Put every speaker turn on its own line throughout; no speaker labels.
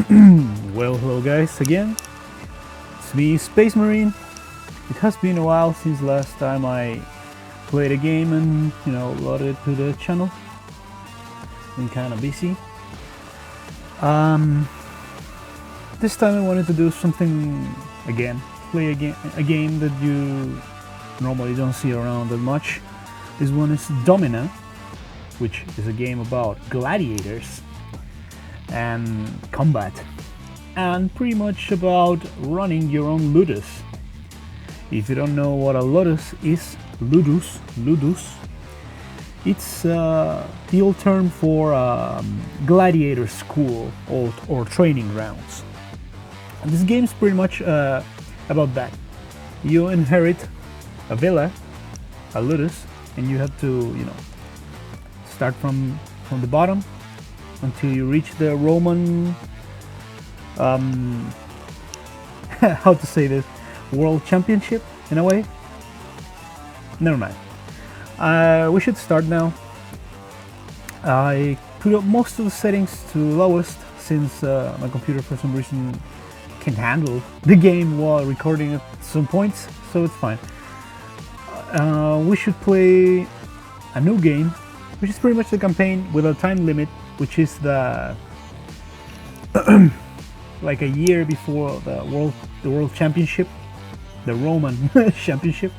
Well, hello guys again. It's me, Space Marine. It has been a while since last time I played a game and loaded it to the channel. Been kind of busy. This time I wanted to do something again. Play a game that you normally don't see around that much. This one is Domina, which is a game about gladiators and combat, and pretty much about running your own Ludus. If you don't know what a Ludus is, Ludus, it's the old term for gladiator school or training grounds. And this game is pretty much about that. You inherit a villa, a Ludus, and you have to, start from the bottom until you reach the Roman, how to say this, world championship in a way. Never mind. We should start now. I put up most of the settings to lowest since my computer for some reason can handle the game while recording at some points, so it's fine. We should play a new game, which is pretty much the campaign with a time limit, which is the like a year before the world championship, the Roman championship.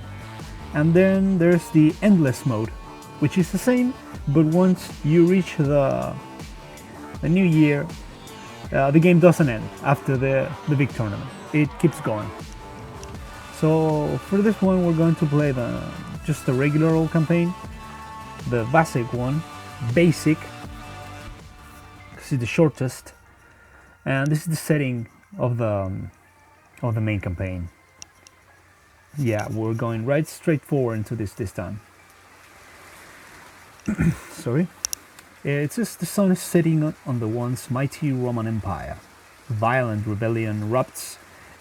And then there's the endless mode, which is the same, but once you reach the new year, the game doesn't end after the big tournament. It keeps going. So for this one, we're going to play just the regular old campaign, the basic one, basic. This is the shortest, and this is the setting of the main campaign. Yeah, we're going right straight forward into this time. Sorry. It says the sun is setting on the once mighty Roman Empire. Violent rebellion erupts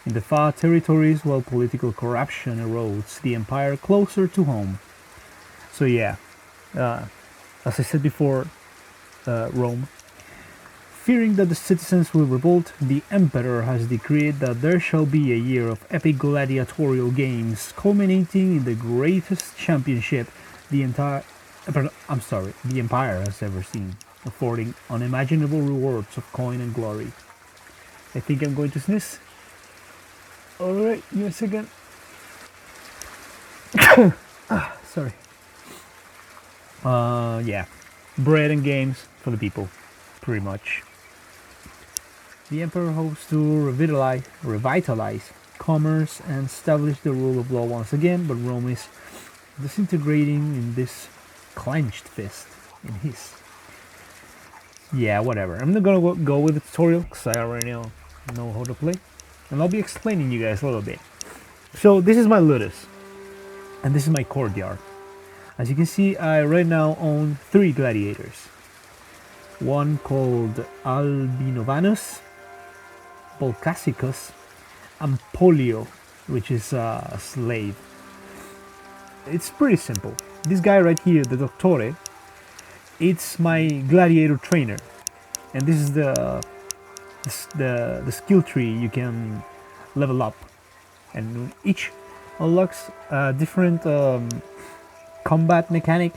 in the far territories while political corruption erodes the empire closer to home. So yeah, as I said before, Rome. Fearing that the citizens will revolt, the emperor has decreed that there shall be a year of epic gladiatorial games, culminating in the greatest championship the empire has ever seen, affording unimaginable rewards of coin and glory. I think I'm going to sneeze. Alright, give me a second. Sorry. Yeah. Bread and games for the people, pretty much. The emperor hopes to revitalize commerce and establish the rule of law once again, but Rome is disintegrating in this clenched fist in his. Yeah, whatever. I'm not gonna go with the tutorial because I already know how to play, and I'll be explaining you guys a little bit. So this is my Ludus, and this is my courtyard. As you can see, I right now own 3 gladiators. One called Albinovanus, Volcassicus, and Polio, which is a slave. It's pretty simple. This guy right here, the Dottore, it's my gladiator trainer, and this is the skill tree you can level up, and each unlocks a different combat mechanic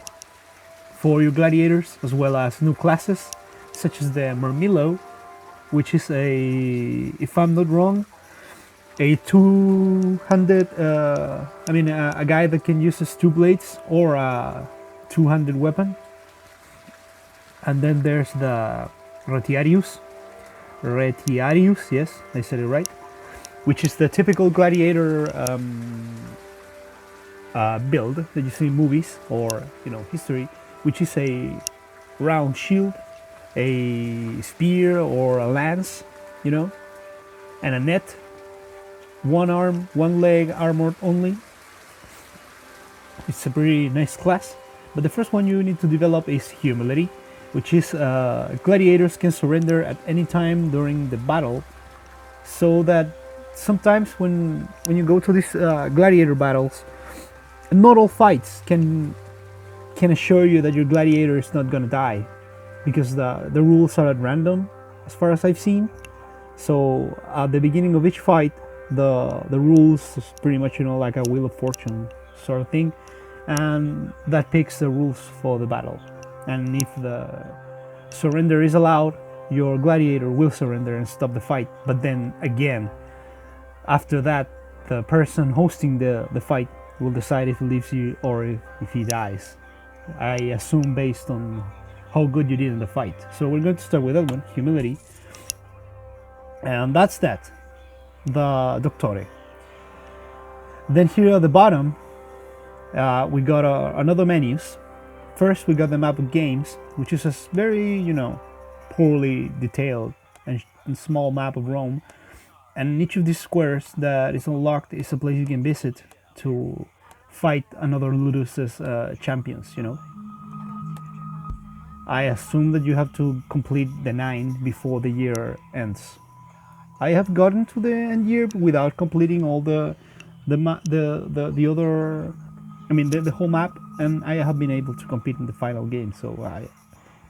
for your gladiators, as well as new classes such as the Murmillo, which is if I'm not wrong, a two-handed, a guy that can use his 2 blades or a 2-handed weapon. And then there's the Retiarius, yes, I said it right, which is the typical gladiator build that you see in movies or history, which is a round shield, a spear or a lance, and a net, 1 arm, 1 leg armored only. It's a pretty nice class, but the first one you need to develop is humility, which is gladiators can surrender at any time during the battle, so that sometimes when you go to these gladiator battles, not all fights can assure you that your gladiator is not gonna die, because the rules are at random as far as I've seen. So at the beginning of each fight, the rules is pretty much, you know, like a Wheel of Fortune sort of thing, and that picks the rules for the battle. And if the surrender is allowed, your gladiator will surrender and stop the fight. But then again, after that, the person hosting the fight will decide if he leaves you or if he dies. I assume based on how good you did in the fight. So we're going to start with that one, humility. And that's that, the Doctore. Then here at the bottom, we got another menus. First, we got the map of games, which is a very, you know, poorly detailed and small map of Rome. And each of these squares that is unlocked is a place you can visit to fight another Ludus's champions, you know. I assume that you have to complete the 9 before the year ends. I have gotten to the end year without completing all the other, I mean the whole map, and I have been able to compete in the final game, so I'm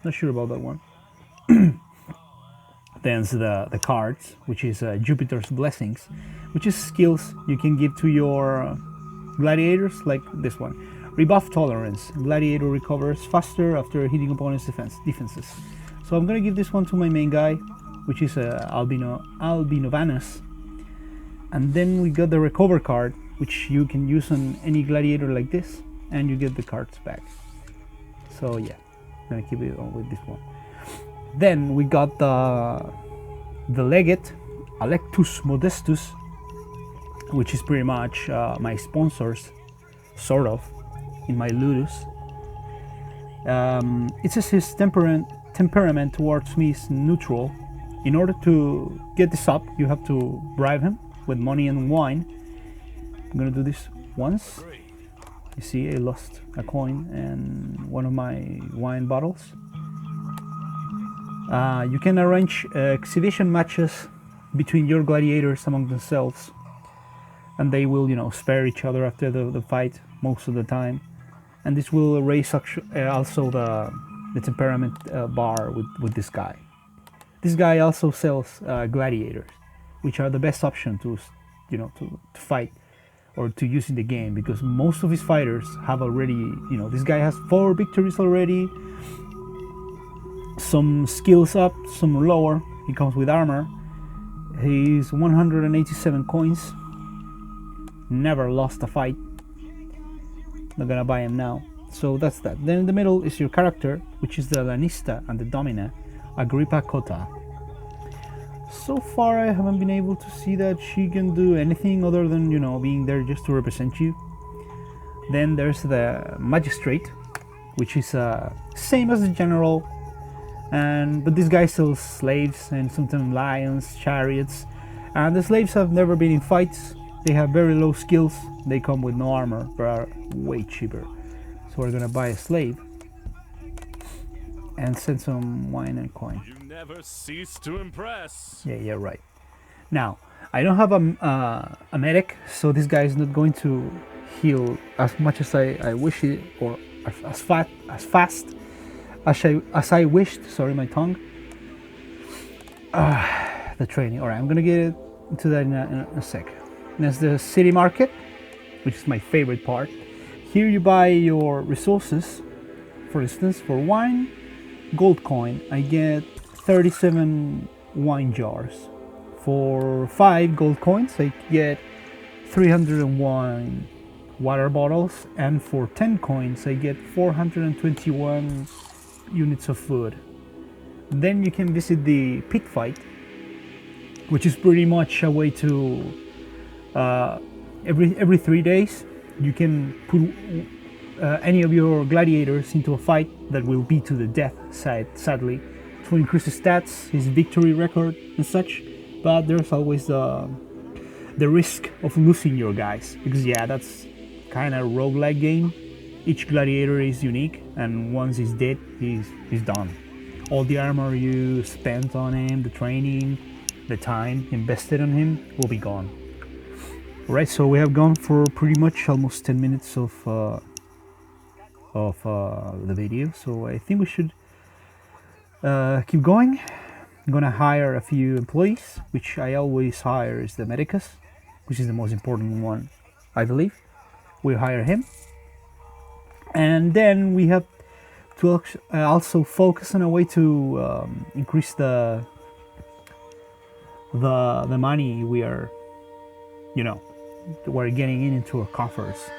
not sure about that one. Then the cards, which is Jupiter's Blessings, which is skills you can give to your gladiators, like this one. Rebuff Tolerance. Gladiator recovers faster after hitting opponent's defenses. So I'm gonna give this one to my main guy, which is Albinovanus. And then we got the Recover card, which you can use on any gladiator like this, and you get the cards back. So yeah, I'm gonna keep it on with this one. Then we got the Legate, Alectus Modestus, which is pretty much my sponsors, sort of, in my Ludus. It says his temperament towards me is neutral. In order to get this up, you have to bribe him with money and wine. I'm gonna do this once. You see, I lost a coin and one of my wine bottles. You can arrange exhibition matches between your gladiators among themselves, and they will, you know, spare each other after the fight most of the time. And this will raise also the temperament bar with this guy. This guy also sells gladiators, which are the best option to, you know, to fight or to use in the game, because most of his fighters have already, you know, this guy has 4 victories already, some skills up, some lower. He comes with armor. He's 187 coins. Never lost a fight. Not gonna buy him now. So that's that. Then in the middle is your character, which is the Lanista and the Domina, Agrippa Cotta. So far I haven't been able to see that she can do anything other than, you know, being there just to represent you. Then there's the Magistrate, which is same as the General, but this guy sells slaves and sometimes lions, chariots, and the slaves have never been in fights. They have very low skills, they come with no armor, but are way cheaper. So we're gonna buy a slave and send some wine and coin.
You never cease to impress.
Yeah, right. Now, I don't have a medic, so this guy is not going to heal as much as I wish it, or as fast as I wished. Sorry, my tongue. The training. All right, I'm gonna get into that in a sec. There's the city market, which is my favorite part. Here you buy your resources. For instance, for wine, gold coin, I get 37 wine jars. For 5 gold coins, I get 301 water bottles, and for 10 coins, I get 421 units of food. Then you can visit the pit fight, which is pretty much a way to every 3 days you can put any of your gladiators into a fight that will be to the death side, sadly, to increase his stats, his victory record and such. But there's always the risk of losing your guys, because yeah, that's kind of roguelike game. Each gladiator is unique, and once he's dead, he's done. All the armor you spent on him, the training, the time invested on him will be gone. Alright, so we have gone for pretty much almost 10 minutes of the video, so I think we should keep going. I'm gonna hire a few employees, which I always hire is the medicus, which is the most important one, I believe. We hire him, and then we have to also focus on a way to increase the money we are, we're getting into our coffers,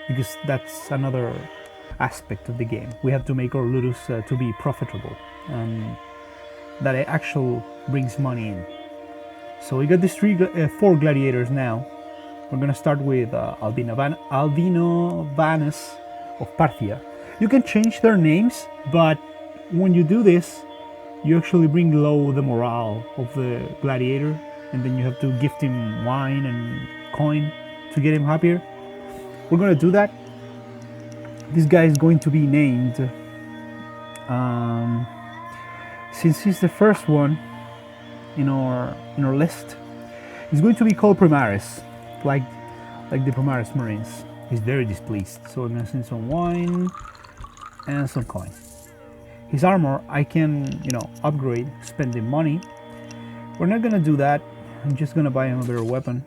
because that's another aspect of the game. We have to make our Ludus to be profitable, and that it actually brings money in. So we got these 4 gladiators now. We're gonna start with Albino Vanus of Parthia. You can change their names, but when you do this, you actually bring low the morale of the gladiator, and then you have to gift him wine and coin to get him happier. We're gonna do that. This guy is going to be named, since he's the first one in our list, he's going to be called Primaris, like the Primaris Marines. He's very displeased, so I'm gonna send some wine and some coin. His armor I can upgrade spending money. We're not gonna do that. I'm just gonna buy him a better weapon.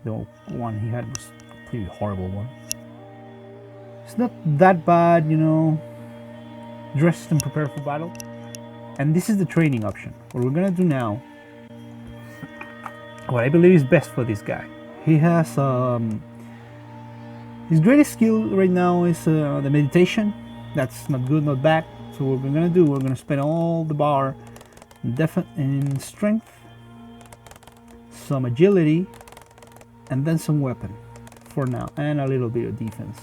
The one he had was a pretty horrible one. It's not that bad, dressed and prepared for battle. And this is the training option. What we're gonna do now, what I believe is best for this guy. He has his greatest skill right now is the meditation. That's not good, not bad. So what we're gonna do, we're gonna spend all the bar in strength, some agility, and then some weapon for now, and a little bit of defense.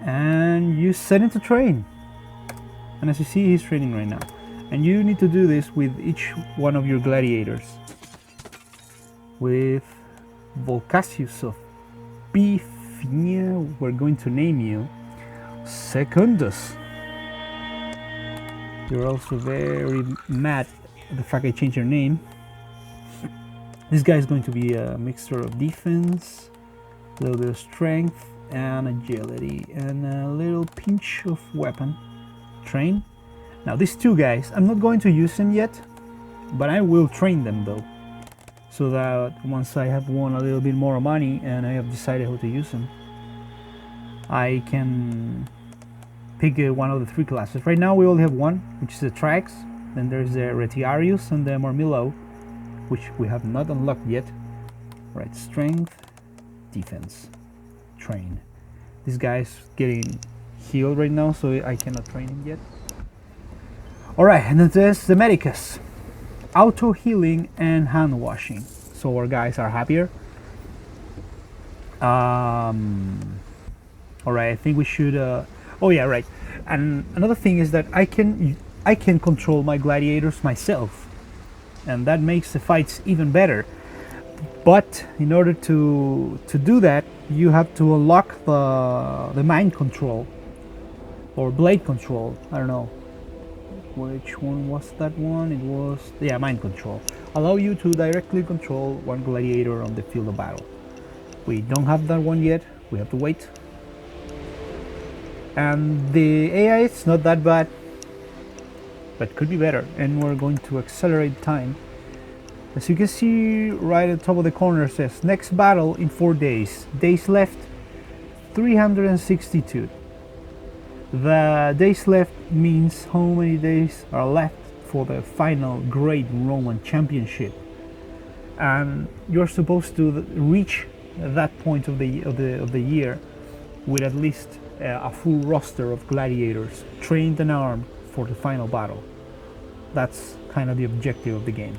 And you set him to train. And as you see, he's training right now. And you need to do this with each one of your gladiators. With Volcasius of Bithynia, we're going to name you Secundus. You're also very mad at the fact I changed your name. This guy is going to be a mixture of defense, a little bit of strength, and agility, and a little pinch of weapon. Train. Now these 2 guys, I'm not going to use them yet, but I will train them though, so that once I have won a little bit more money and I have decided how to use them, I can pick one of the 3 classes. Right now we only have one, which is the Trax. Then there's the Retiarius and the Marmillo, which we have not unlocked yet. Right, strength, defense, train. This guy's getting healed right now, so I cannot train him yet. Alright, and then there's the Medicus. Auto healing and hand washing. So our guys are happier. Alright, I think we should oh yeah, right. And another thing is that I can control my gladiators myself, and that makes the fights even better. But in order to do that, you have to unlock the mind control or blade control. I don't know which one was that one. It was, yeah, mind control. Allow you to directly control one gladiator on the field of battle. We don't have that one yet. We have to wait. And the AI is not that bad, but could be better, and we're going to accelerate time. As you can see right at the top of the corner, it says next battle in 4 days. Days left 362. The days left means how many days are left for the final Great Roman Championship, and you're supposed to reach that point of the year with at least a full roster of gladiators trained and armed for the final battle. That's kind of the objective of the game.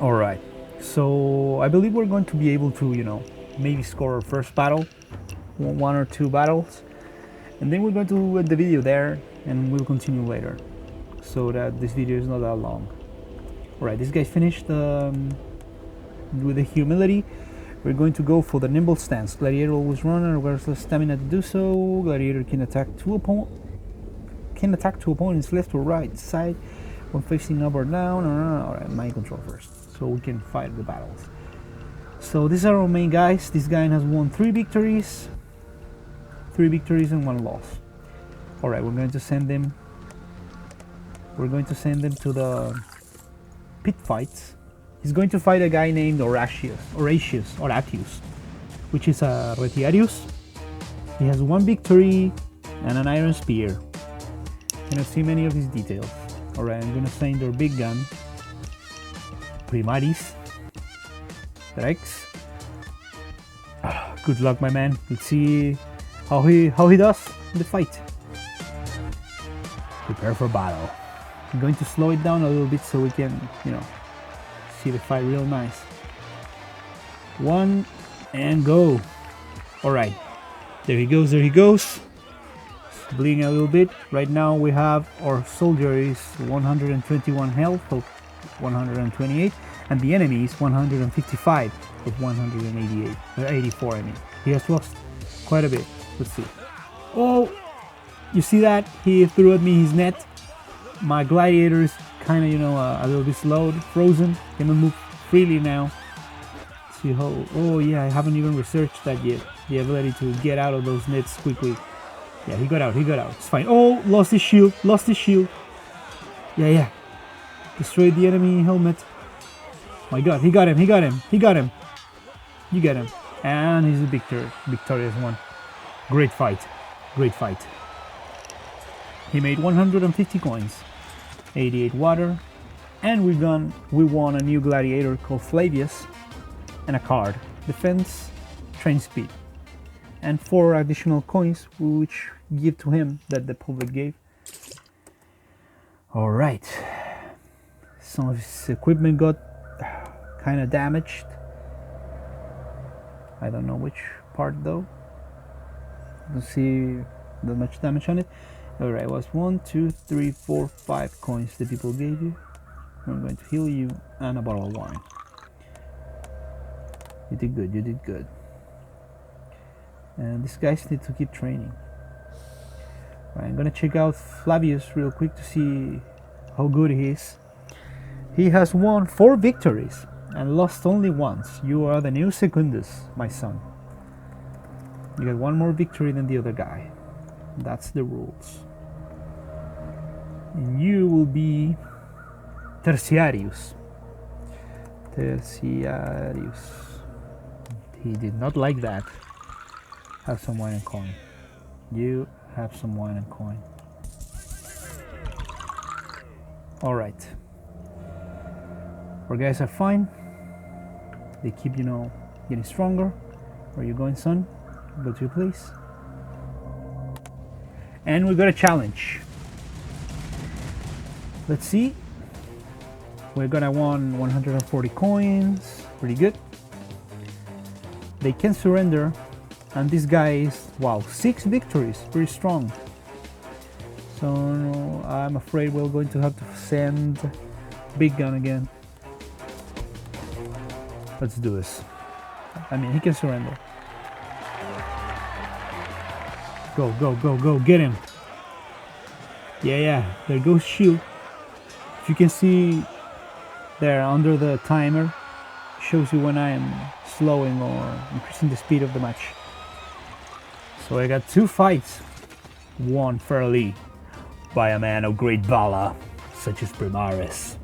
Alright, so I believe we're going to be able to, maybe score our first battle, 1 or 2 battles, and then we're going to end the video there, and we'll continue later, so that this video is not that long. Alright, this guy's finished with the humility. We're going to go for the nimble stance. Gladiator always run and requires less stamina to do so. Gladiator can attack two opponents left or right side when facing up or down. Alright, mind control first, so we can fight the battles. So these are our main guys. This guy has won 3 victories and 1 loss. Alright, we're going to send them We're going to send him to the pit fights. He's going to fight a guy named Horatius, which is a Retiarius. He has 1 victory and an iron spear. Cannot see many of his details. Alright, I'm gonna send our big gun. Primaris. Rex. Good luck, my man. Let's see how he does in the fight. Prepare for battle. I'm going to slow it down a little bit so we can, see the fight real nice. 1 and go. Alright. There he goes, bleeding a little bit. Right now we have our soldier is 121 health of 128, and the enemy is 155 with 188, 84 I mean. He has lost quite a bit. Let's see. Oh, you see that? He threw at me his net. My gladiator is kind of, a little bit slowed, frozen, cannot move freely now. Let's see how, oh yeah, I haven't even researched that yet. The ability to get out of those nets quickly. Yeah, he got out, it's fine. Oh, lost his shield. Yeah. Destroyed the enemy helmet. My god, he got him. You get him. And he's a victorious one. Great fight. He made 150 coins, 88 water, and we won a new gladiator called Flavius, and a card, defense, train speed, and 4 additional coins which give to him that the public gave. Alright, some of his equipment got kind of damaged. I don't know which part though. Don't see that much damage on it. Alright, it was 1, 2, 3, 4, 5 coins the people gave you. I'm going to heal you and a bottle of wine. You did good. And these guys need to keep training. Right, I'm gonna check out Flavius real quick to see how good he is. He has won 4 victories and lost only once. You are the new Secundus, my son. You get 1 more victory than the other guy. That's the rules. And you will be Tertiarius. He did not like that. Have some wine and coin. You have some wine and coin. Alright. Our guys are fine. They keep, getting stronger. Where are you going, son? Go to your place. And we got a challenge. Let's see. We're gonna won 140 coins. Pretty good. They can surrender. And this guy is, wow, 6 victories. Pretty strong. So I'm afraid we're going to have to send Big Gun again. Let's do this. I mean, he can surrender. Go, get him. Yeah, there goes shield. If you can see there under the timer, shows you when I am slowing or increasing the speed of the match. So I got 2 fights, won fairly by a man of great valor, such as Primaris,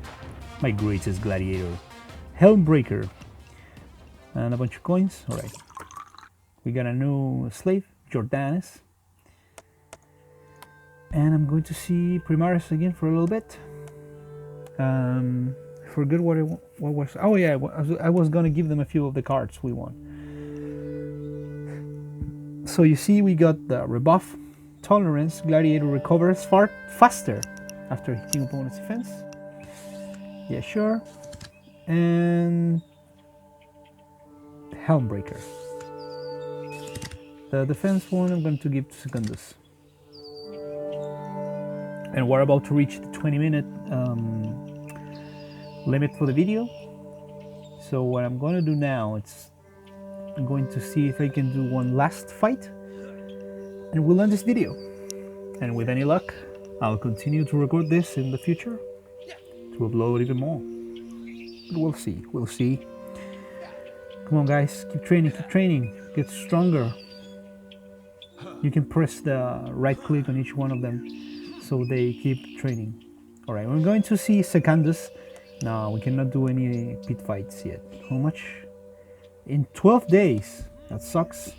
my greatest gladiator, Helmbreaker, and a bunch of coins. Alright, we got a new slave, Jordanus, and I'm going to see Primaris again for a little bit. Forget what was. Oh yeah, I was gonna give them a few of the cards we won. So you see, we got the rebuff, tolerance. Gladiator recovers far faster after hitting opponent's defense. Yeah, sure. And Helmbreaker. The defense one I'm going to give to Secundus. And we're about to reach the 20-minute limit for the video. So what I'm going to do now, I'm going to see if I can do one last fight, and we'll end this video. And with any luck, I'll continue to record this in the future to upload even more. But we'll see. Come on guys, keep training, get stronger. You can press the right click on each one of them so they keep training. Alright, we're going to see Secundus. No, we cannot do any pit fights yet. How much? In 12 days. That sucks.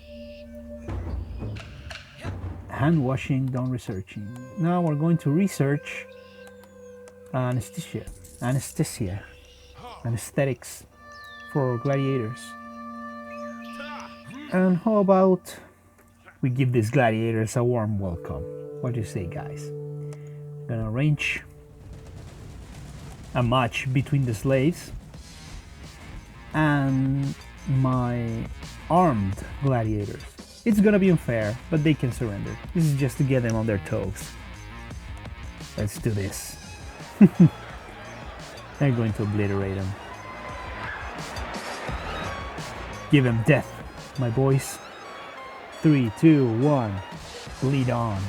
Hand washing, done researching. Now we're going to research anesthetics for gladiators. And how about we give these gladiators a warm welcome? What do you say, guys? I'm gonna arrange a match between the slaves and my armed gladiators. It's gonna be unfair, but they can surrender. This is just to get them on their toes. Let's do this. They're going to obliterate them. Give them death, my boys. 3, 2, 1. Bleed on.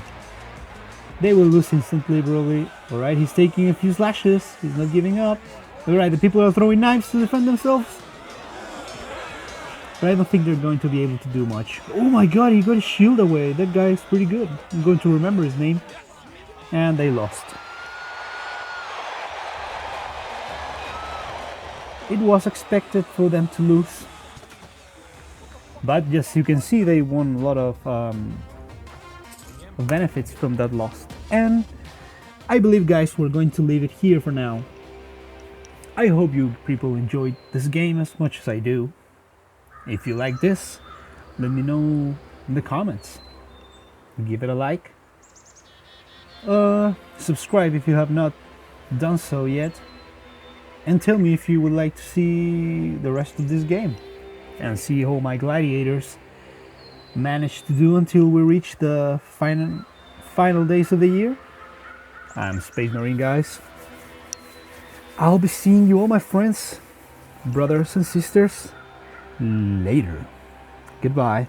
They will lose instantly, probably. Alright, he's taking a few slashes. He's not giving up. Alright, the people are throwing knives to defend themselves. But I don't think they're going to be able to do much. Oh my god, he got his shield away. That guy is pretty good. I'm going to remember his name. And they lost. It was expected for them to lose. But as you can see, they won a lot of benefits from that loss. And I believe, guys, we're going to leave it here for now. I hope you people enjoyed this game as much as I do. If you like this, let me know in the comments. Give it a like. Subscribe if you have not done so yet. And tell me if you would like to see the rest of this game. And see how my gladiators manage to do until we reach the final days of the year. I'm Space Marine, guys. I'll be seeing you all, my friends, brothers and sisters, later. Goodbye.